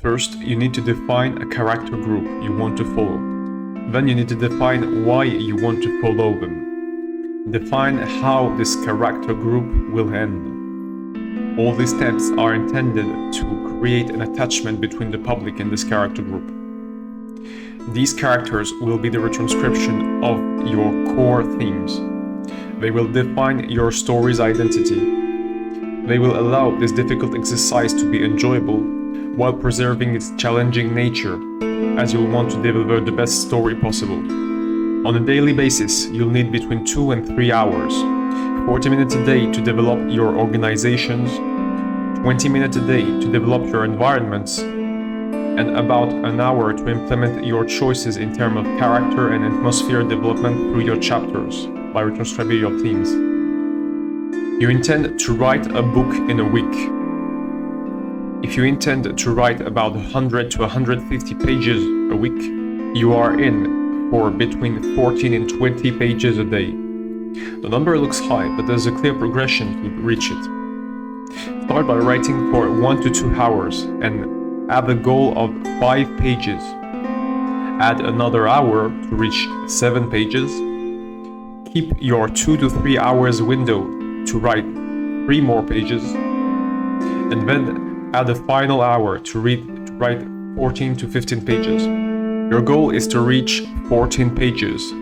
First, you need to define a character group you want to follow. Then you need to define why you want to follow them. Define how this character group will end. All these steps are intended to create an attachment between the public and this character group. These characters will be the retranscription of your core themes. They will define your story's identity. They will allow this difficult exercise to be enjoyable while preserving its challenging nature, as you'll want to deliver the best story possible. On a daily basis, you'll need between 2 and 3 hours, 40 minutes a day to develop your organizations, 20 minutes a day to develop your environments, and about an hour to implement your choices in terms of character and atmosphere development through your chapters by retranscribing your themes. You intend to write a book in a week. If you intend to write about 100 to 150 pages a week, you are in for between 14 and 20 pages a day. The number looks high, but there's a clear progression to reach it. Start by writing for 1 to 2 hours and have a goal of 5 pages. Add another hour to reach 7 pages. Keep your 2 to 3 hours window to write 3 more pages. And then add a final hour to write 14 to 15 pages. Your goal is to reach 14 pages.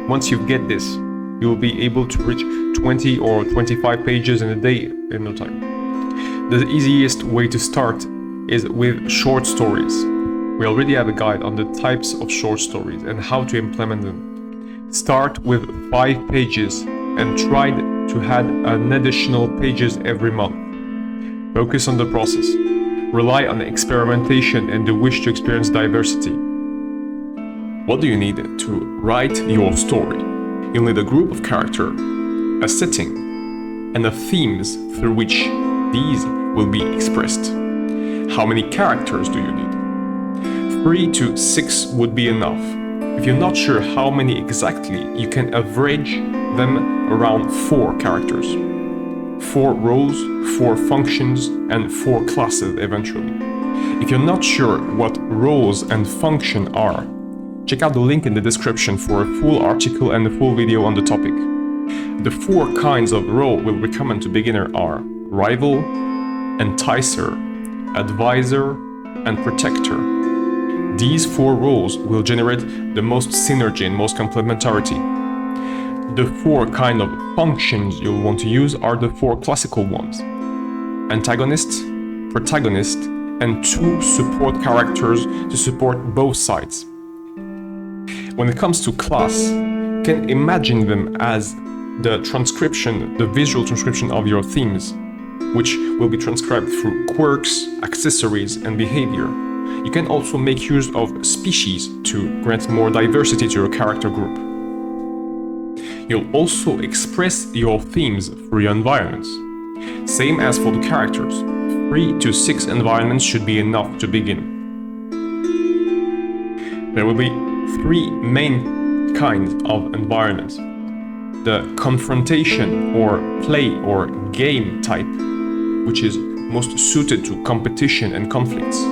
Once you get this, you will be able to reach 20 or 25 pages in a day in no time. The easiest way to start is with short stories. We already have a guide on the types of short stories and how to implement them. Start with 5 pages and try to add an additional pages every month. Focus on the process. Rely on experimentation and the wish to experience diversity. What do you need to write your story? You'll need a group of characters, a setting, and the themes through which these will be expressed. How many characters do you need? 3 to 6 would be enough. If you're not sure how many exactly, you can average them around 4 characters. 4 roles, 4 functions, and 4 classes eventually. If you're not sure what roles and function are, check out the link in the description for a full article and a full video on the topic. The 4 kinds of role we'll recommend to beginner are rival, enticer, advisor, and protector. These 4 roles will generate the most synergy and most complementarity. The 4 kind of functions you'll want to use are the 4 classical ones: antagonist, protagonist, and 2 support characters to support both sides. When it comes to class, you can imagine them as the transcription, the visual transcription of your themes, which will be transcribed through quirks, accessories, and behavior. You can also make use of species to grant more diversity to your character group. You'll also express your themes through your environments. Same as for the characters, 3 to 6 environments should be enough to begin. There will be 3 main kinds of environments: the confrontation or play or game type, which is most suited to competition and conflicts;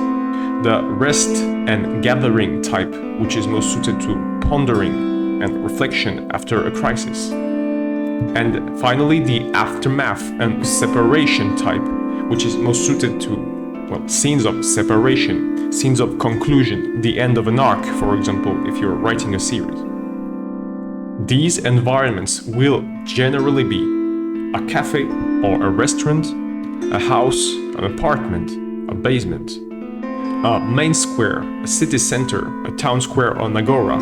the rest and gathering type, which is most suited to pondering and reflection after a crisis; and finally the aftermath and separation type, which is most suited to, scenes of separation, scenes of conclusion, the end of an arc, for example, if you're writing a series. These environments will generally be a cafe or a restaurant, a house, an apartment, a basement, a main square, a city center, a town square, or an agora.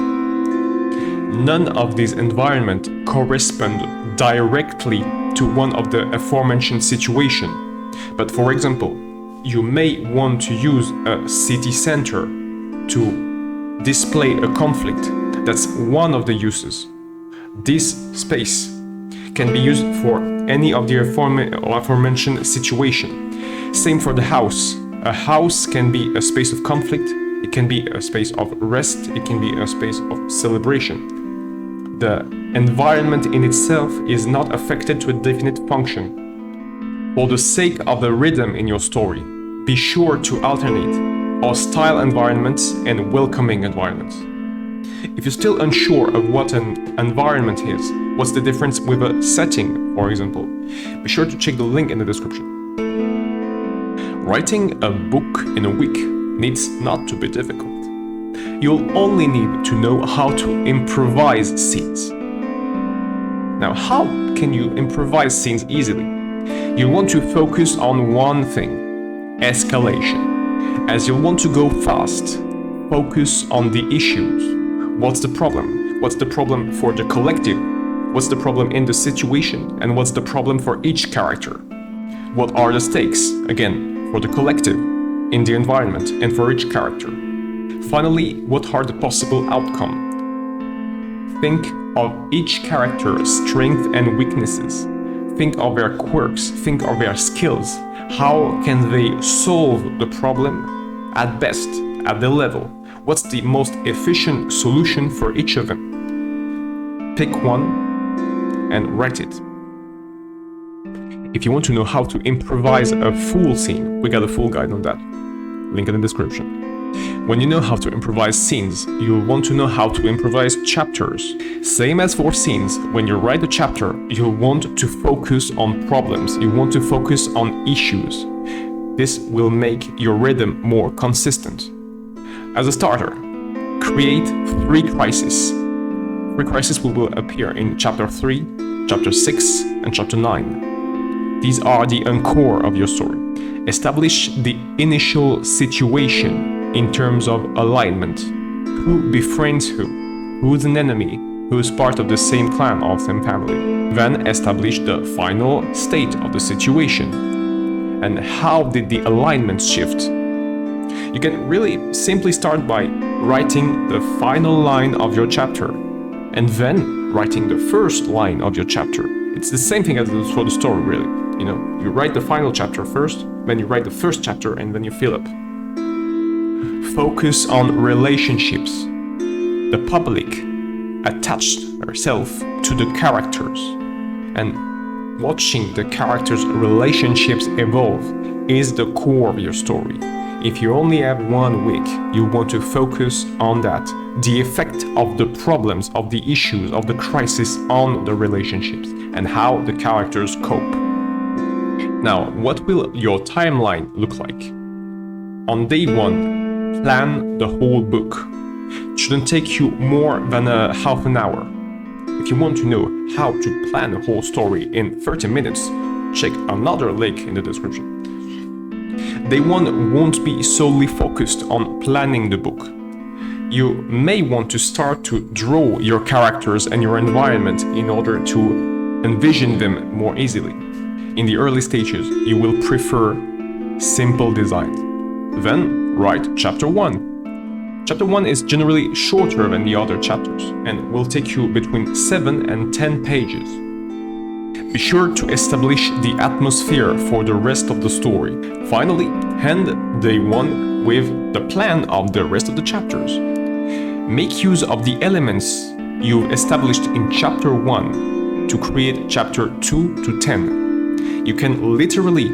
None of these environments correspond directly to one of the aforementioned situations. But for example, you may want to use a city center to display a conflict. That's one of the uses. This space can be used for any of the aforementioned situation. Same for the house. A house can be a space of conflict, it can be a space of rest, it can be a space of celebration. The environment in itself is not affected to a definite function. For the sake of the rhythm in your story, be sure to alternate hostile environments and welcoming environments. If you're still unsure of what an environment is, what's the difference with a setting, for example, be sure to check the link in the description. Writing a book in a week needs not to be difficult. You'll only need to know how to improvise scenes. Now, how can you improvise scenes easily? You want to focus on one thing: escalation. As you'll want to go fast, focus on the issues. What's the problem? What's the problem for the collective? What's the problem in the situation? And what's the problem for each character? What are the stakes, again, for the collective, in the environment, and for each character? Finally, what are the possible outcomes? Think of each character's strengths and weaknesses. Think of their quirks, think of their skills. How can they solve the problem at best, at their level? What's the most efficient solution for each of them? Pick one and write it. If you want to know how to improvise a full scene, we got a full guide on that. Link in the description. When you know how to improvise scenes, you'll want to know how to improvise chapters. Same as for scenes, when you write a chapter, you'll want to focus on problems. You want to focus on issues. This will make your rhythm more consistent. As a starter, create 3 crises. 3 crises will appear in chapter 3, chapter 6, and chapter 9. These are the encore of your story. Establish the initial situation in terms of alignment. Who befriends who's an enemy, who's part of the same clan or same family. Then establish the final state of the situation. And how did the alignment shift? You can really simply start by writing the final line of your chapter and then writing the first line of your chapter. It's the same thing as for the story, really. You know, you write the final chapter first, then you write the first chapter, and then you fill up. Focus on relationships. The public attached herself to the characters, and watching the characters' relationships evolve is the core of your story. If you only have 1 week, you want to focus on that, the effect of the problems, of the issues, of the crisis on the relationships, and how the characters cope. Now, what will your timeline look like? On day 1, plan the whole book. It shouldn't take you more than a half an hour. If you want to know how to plan a whole story in 30 minutes, check another link in the description. Day 1 won't be solely focused on planning the book. You may want to start to draw your characters and your environment in order to envision them more easily. In the early stages, you will prefer simple designs. Then write chapter 1. Chapter 1 is generally shorter than the other chapters and will take you between 7 and 10 pages. Be sure to establish the atmosphere for the rest of the story. Finally, end day 1 with the plan of the rest of the chapters. Make use of the elements you've established in chapter 1 to create chapter 2 to 10. You can literally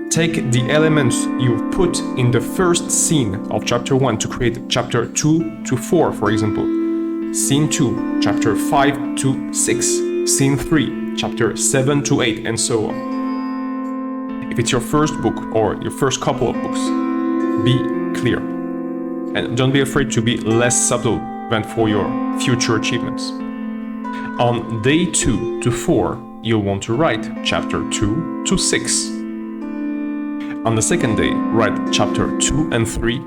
take the elements you've put in the first scene of chapter 1 to create chapter 2 to 4, for example. Scene 2, chapter 5 to 6, scene 3, chapter 7 to 8, and so on. If it's your first book or your first couple of books, be clear. And don't be afraid to be less subtle than for your future achievements. On day 2 to 4, you'll want to write chapter 2 to 6. On the second day, write chapter 2 and 3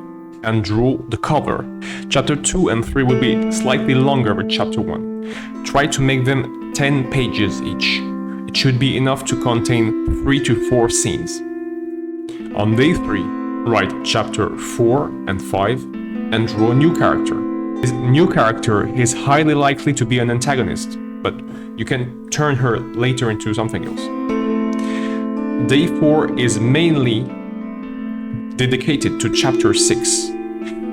and draw the cover. Chapter 2 and 3 will be slightly longer than chapter 1. Try to make them 10 pages each. It should be enough to contain 3 to 4 scenes. On day 3, write chapter 4 and 5 and draw a new character. This new character is highly likely to be an antagonist, but you can turn her later into something else. Day 4 is mainly dedicated to chapter 6.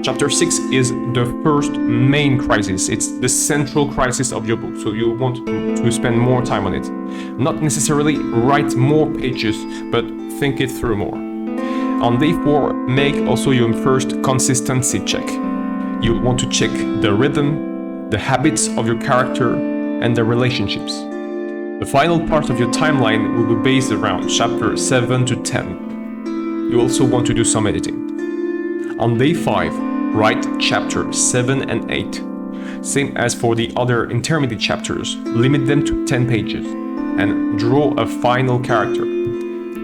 Chapter 6 is the first main crisis. It's the central crisis of your book, so you want to spend more time on it. Not necessarily write more pages, but think it through more. On day 4, make also your first consistency check. You want to check the rhythm, the habits of your character, and the relationships. The final part of your timeline will be based around chapter 7 to 10. You also want to do some editing. On day 5, write chapter 7 and 8. Same as for the other intermediate chapters, limit them to 10 pages and draw a final character.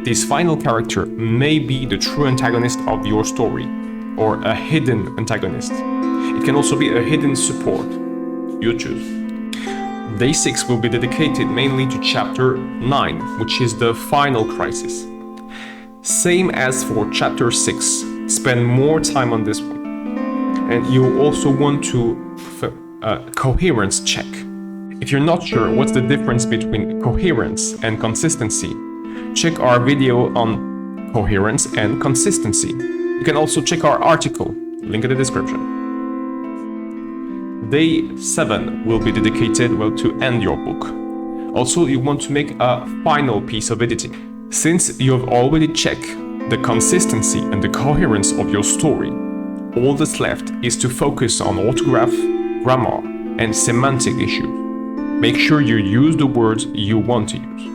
This final character may be the true antagonist of your story or a hidden antagonist. It can also be a hidden support. You choose. Day 6 will be dedicated mainly to chapter 9, which is the final crisis. Same as for chapter 6, spend more time on this one. And you also want to coherence check. If you're not sure what's the difference between coherence and consistency, check our video on coherence and consistency. You can also check our article, link in the description. Day 7 will be dedicated to end your book. Also, you want to make a final piece of editing. Since you have already checked the consistency and the coherence of your story, all that's left is to focus on orthograph, grammar, and semantic issues. Make sure you use the words you want to use.